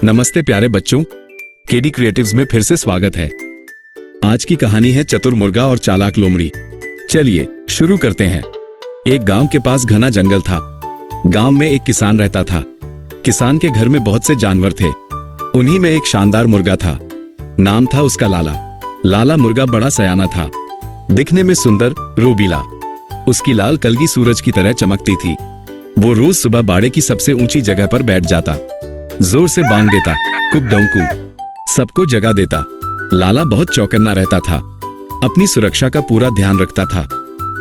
नमस्ते प्यारे बच्चों, केडी क्रिएटिव्स में फिर से स्वागत है। आज की कहानी है चतुर मुर्गा और चालाक लोमड़ी। चलिए शुरू करते हैं। एक गांव के पास घना जंगल था। गांव में एक किसान रहता था। किसान के घर में बहुत से जानवर थे। उन्हीं में एक शानदार मुर्गा था। नाम था उसका लाला। लाला मुर्गा बड़ा सयाना था, दिखने में सुंदर, रोबीला। उसकी लाल कलगी सूरज की तरह चमकती थी। वो रोज सुबह बाड़े की सबसे ऊंची जगह पर बैठ जाता, जोर से बांग देता, कुक डंकू, सबको जगा देता। लाला बहुत चौकन्ना रहता था, अपनी सुरक्षा का पूरा ध्यान रखता था।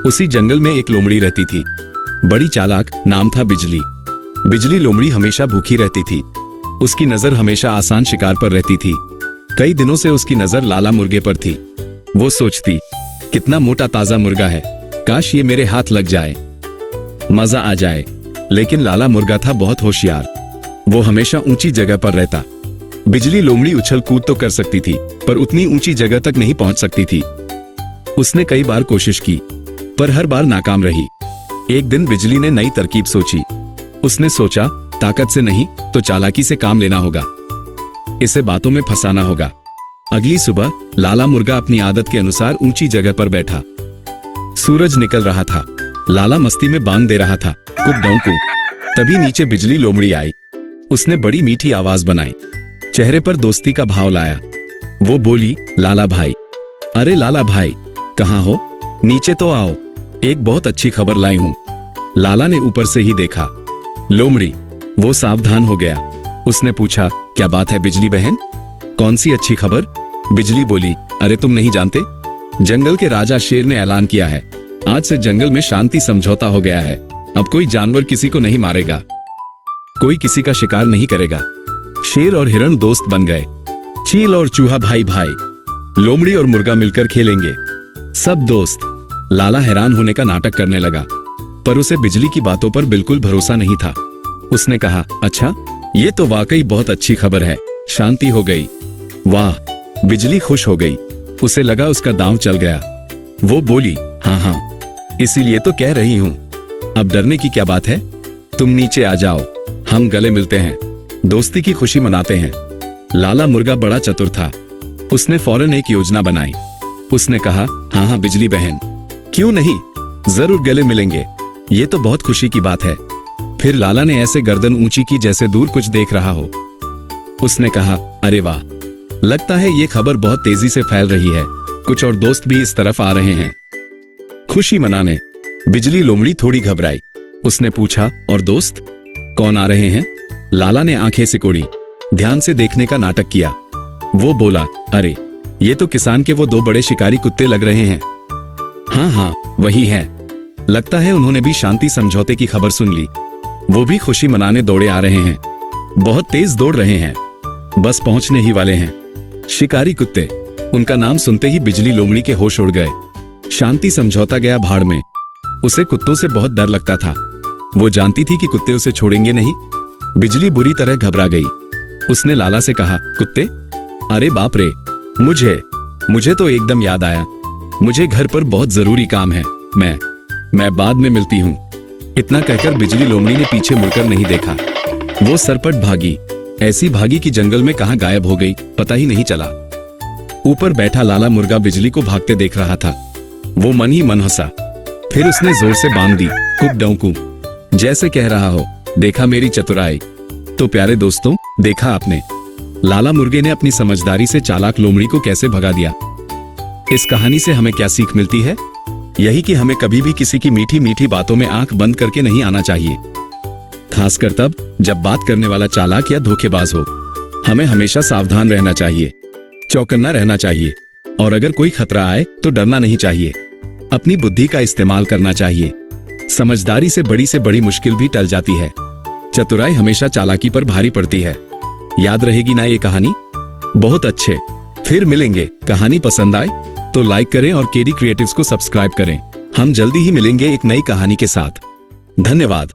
उसी जंगल में एक लोमड़ी रहती थी, बड़ी चालाक, नाम था बिजली। बिजली लोमड़ी हमेशा भूखी रहती थी। उसकी नजर हमेशा आसान शिकार पर रहती थी। कई दिनों से उसकी नजर लाला मुर्गे पर थी। वो सोचती, कितना मोटा ताजा मुर्गा है, काश ये मेरे हाथ लग जाए, मजा आ जाए। लेकिन लाला मुर्गा था बहुत होशियार। वो हमेशा ऊंची जगह पर रहता। बिजली लोमड़ी उछल कूद तो कर सकती थी, पर उतनी ऊंची जगह तक नहीं पहुंच सकती थी। उसने कई बार कोशिश की, पर हर बार नाकाम रही। एक दिन बिजली ने नई तरकीब सोची। उसने सोचा, ताकत से नहीं तो चालाकी से काम लेना होगा, इसे बातों में फंसाना होगा। अगली सुबह लाला मुर्गा अपनी आदत के अनुसार ऊंची जगह पर बैठा। सूरज निकल रहा था। लाला मस्ती में बांग दे रहा था, कुक डंकू। तभी नीचे बिजली लोमड़ी आई। उसने बड़ी मीठी आवाज बनाई, चेहरे पर दोस्ती का भाव लाया। वो बोली, लाला भाई। अरे लाला भाई, कहाँ हो? नीचे तो आओ, एक बहुत अच्छी खबर लाई हूं। लाला ने ऊपर से ही देखा लोमड़ी। वो सावधान हो गया। उसने पूछा, क्या बात है बिजली बहन, कौन सी अच्छी खबर? बिजली बोली, अरे तुम नहीं जानते, जंगल के राजा शेर ने ऐलान किया है, आज से जंगल में शांति समझौता हो गया है। अब कोई जानवर किसी को नहीं मारेगा, कोई किसी का शिकार नहीं करेगा। शेर और हिरण दोस्त बन गए, चील और चूहा भाई भाई, लोमड़ी और मुर्गा मिलकर खेलेंगे, सब दोस्त। लाला हैरान होने का नाटक करने लगा, पर उसे बिजली की बातों पर बिल्कुल भरोसा नहीं था। उसने कहा, अच्छा, ये तो वाकई बहुत अच्छी खबर है, शांति हो गई। वाह, बिजली खुश हो गई। उसे लगा उसका दांव चल गया। वो बोली, हाँ, इसीलिए तो कह रही हूं, अब डरने की क्या बात है। तुम नीचे आ जाओ, हम गले मिलते हैं, दोस्ती की खुशी मनाते हैं। लाला मुर्गा बड़ा चतुर था। उसने फौरन एक योजना बनाई। उसने कहा, हाँ बिजली बहन, क्यों नहीं, जरूर गले मिलेंगे, ये तो बहुत खुशी की बात है। फिर लाला ने ऐसे गर्दन ऊंची की जैसे दूर कुछ देख रहा हो। उसने कहा, अरे वाह, लगता है ये खबर बहुत तेजी से फैल रही है, कुछ और दोस्त भी इस तरफ आ रहे हैं खुशी मनाने। बिजली लोमड़ी थोड़ी घबराई। उसने पूछा, और दोस्त कौन आ रहे हैं? लाला ने आंखें सिकोड़ी, ध्यान से देखने का नाटक किया। वो बोला, अरे ये तो किसान के वो दो बड़े शिकारी कुत्ते लग रहे हैं। हाँ, वही है। लगता है उन्होंने भी शांति समझौते की खबर सुन ली। वो भी खुशी मनाने दौड़े आ रहे हैं, बहुत तेज दौड़ रहे हैं, बस पहुंचने ही वाले हैं। शिकारी कुत्ते, उनका नाम सुनते ही बिजली लोमड़ी के होश उड़ गए। शांति समझौता गया भाड़ में। उसे कुत्तों से बहुत डर लगता था। वो जानती थी कि कुत्ते उसे छोड़ेंगे नहीं। बिजली बुरी तरह घबरा गई। उसने लाला से कहा, कुत्ते, अरे बाप रे, मुझे तो एकदम याद आया, मुझे घर पर बहुत जरूरी काम है, मैं बाद में मिलती हूँ। इतना कहकर बिजली लोमड़ी ने पीछे मुड़कर नहीं देखा। वो सरपट भागी, ऐसी भागी कि जंगल में कहाँ गायब हो गई पता ही नहीं चला। ऊपर बैठा लाला मुर्गा बिजली को भागते देख रहा था। वो मन ही मन हंसा। फिर उसने जोर से बांग दी, कुक डंकू, जैसे कह रहा हो, देखा मेरी चतुराई। तो प्यारे दोस्तों, देखा आपने, लाला मुर्गे ने अपनी समझदारी से चालाक लोमड़ी को कैसे भगा दिया। इस कहानी से हमें क्या सीख मिलती है? यही कि हमें कभी भी किसी की मीठी मीठी बातों में आंख बंद करके नहीं आना चाहिए, खासकर तब जब बात करने वाला चालाक या धोखेबाज हो। हमें हमेशा सावधान रहना चाहिए, चौकन्ना रहना चाहिए, और अगर कोई खतरा आए तो डरना नहीं चाहिए। अपनी बुद्धि का इस्तेमाल करना चाहिए। समझदारी से बड़ी मुश्किल भी टल जाती है। चतुराई हमेशा चालाकी पर भारी पड़ती है। याद रहेगी ना ये कहानी? बहुत अच्छे, फिर मिलेंगे। कहानी पसंद आए तो लाइक करें और केडी क्रिएटिव्स को सब्सक्राइब करें। हम जल्दी ही मिलेंगे एक नई कहानी के साथ। धन्यवाद।